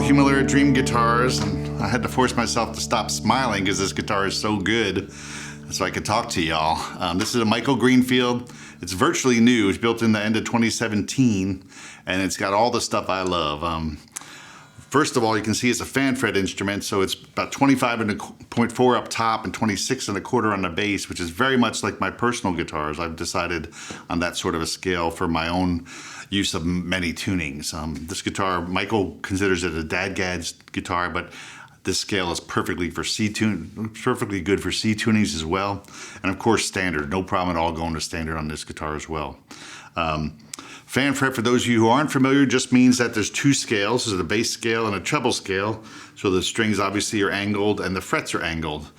accumulator dream guitars, and I had to force myself to stop smiling because this guitar is so good so I could talk to y'all. This is a Michael Greenfield. It's virtually new. It's built in the end of 2017, and it's got all the stuff I love. First of all, you can see it's a fan fret instrument, so it's about 25.4 up top and 26.25 on the bass, which is very much like my personal guitars. I've decided on that sort of a scale for my own use of many tunings. This guitar, Michael considers it a DADGAD guitar, but this scale is perfectly good for C tunings as well. And of course, standard. No problem at all going to standard on this guitar as well. Fan fret, for those of you who aren't familiar, just means that there's two scales. There's a bass scale and a treble scale. So the strings obviously are angled and the frets are angled.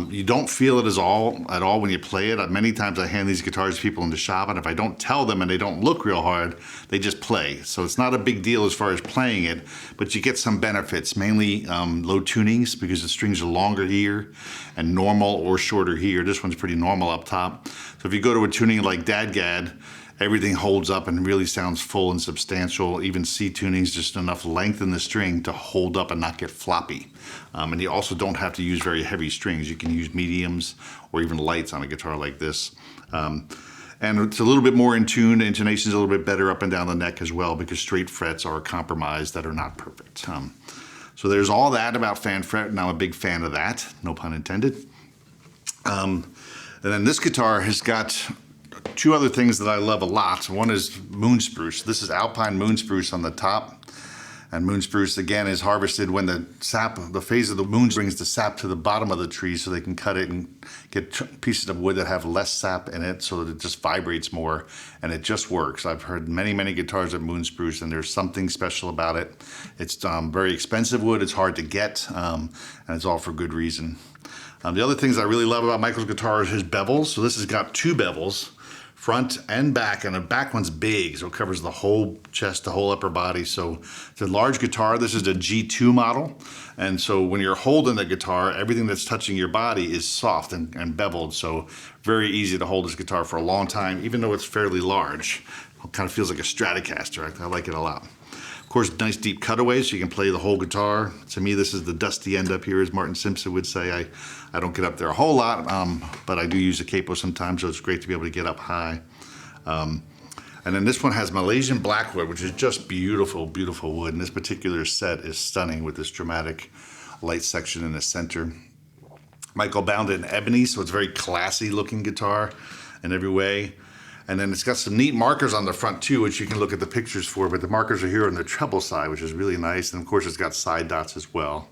You don't feel it at all when you play it. Many times I hand these guitars to people in the shop, and if I don't tell them and they don't look real hard, they just play. So it's not a big deal as far as playing it, but you get some benefits, mainly low tunings because the strings are longer here and normal or shorter here. This one's pretty normal up top. So if you go to a tuning like DADGAD, everything holds up and really sounds full and substantial. Even C tunings, just enough length in the string to hold up and not get floppy. And you also don't have to use very heavy strings. You can use mediums or even lights on a guitar like this. And it's a little bit more in tune. The intonation's a little bit better up and down the neck as well because straight frets are compromised that are not perfect. So there's all that about fan fret, and I'm a big fan of that, no pun intended. And then this guitar has got two other things that I love a lot. One is Moonspruce. This is Alpine Moonspruce on the top. And Moonspruce, again, is harvested when the sap, the phase of the moon brings the sap to the bottom of the tree so they can cut it and get pieces of wood that have less sap in it so that it just vibrates more, and it just works. I've heard many, many guitars of Moonspruce, and there's something special about it. It's very expensive wood, it's hard to get, and it's all for good reason. The other things I really love about Michael's guitar is his bevels. So this has got two bevels, front and back, and the back one's big, so it covers the whole chest, the whole upper body. So it's a large guitar. This is a G2 model, and so when you're holding the guitar, everything that's touching your body is soft and beveled, so very easy to hold this guitar for a long time, even though it's fairly large. It kind of feels like a Stratocaster. I like it a lot. Of course, nice deep cutaways, so you can play the whole guitar. To me, this is the dusty end up here, as Martin Simpson would say. I don't get up there a whole lot, but I do use a capo sometimes, so it's great to be able to get up high. And then this one has Malaysian Blackwood, which is just beautiful, beautiful wood. And this particular set is stunning with this dramatic light section in the center. Michael bound it in ebony, so it's a very classy looking guitar in every way. And then it's got some neat markers on the front too, which you can look at the pictures for, but the markers are here on the treble side, which is really nice. And of course it's got side dots as well.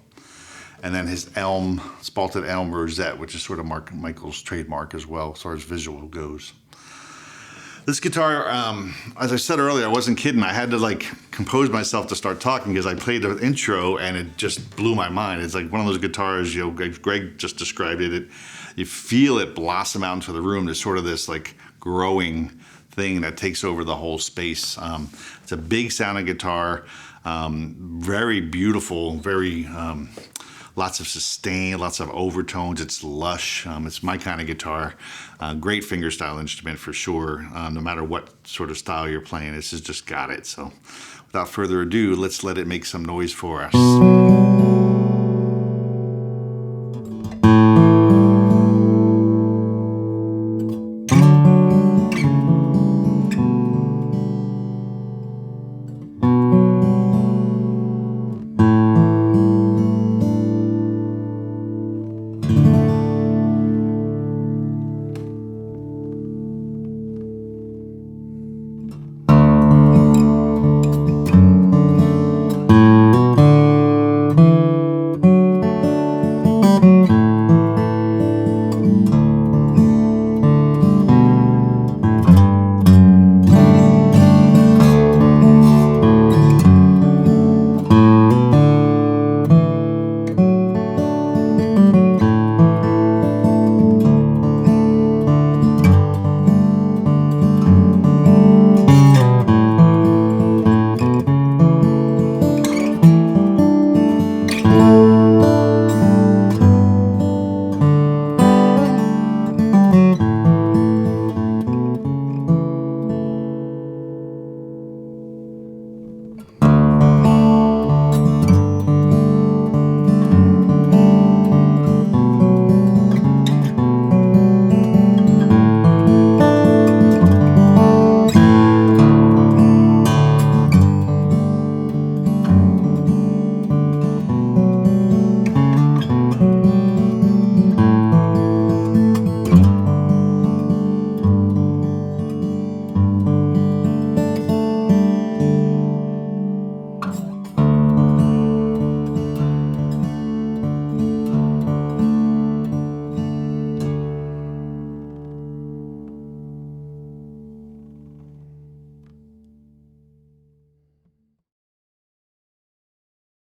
And then his elm, spalted elm rosette, which is sort of Michael's trademark as well, as far as visual goes. This guitar, as I said earlier, I wasn't kidding. I had to compose myself to start talking because I played the intro and it just blew my mind. It's like one of those guitars, Greg just described it. You feel it blossom out into the room. There's sort of this growing thing that takes over the whole space. It's a big sounding guitar, very beautiful, very lots of sustain, lots of overtones. It's lush. It's my kind of guitar. Great fingerstyle instrument for sure. No matter what sort of style you're playing, this has just got it. So without further ado, let's let it make some noise for us.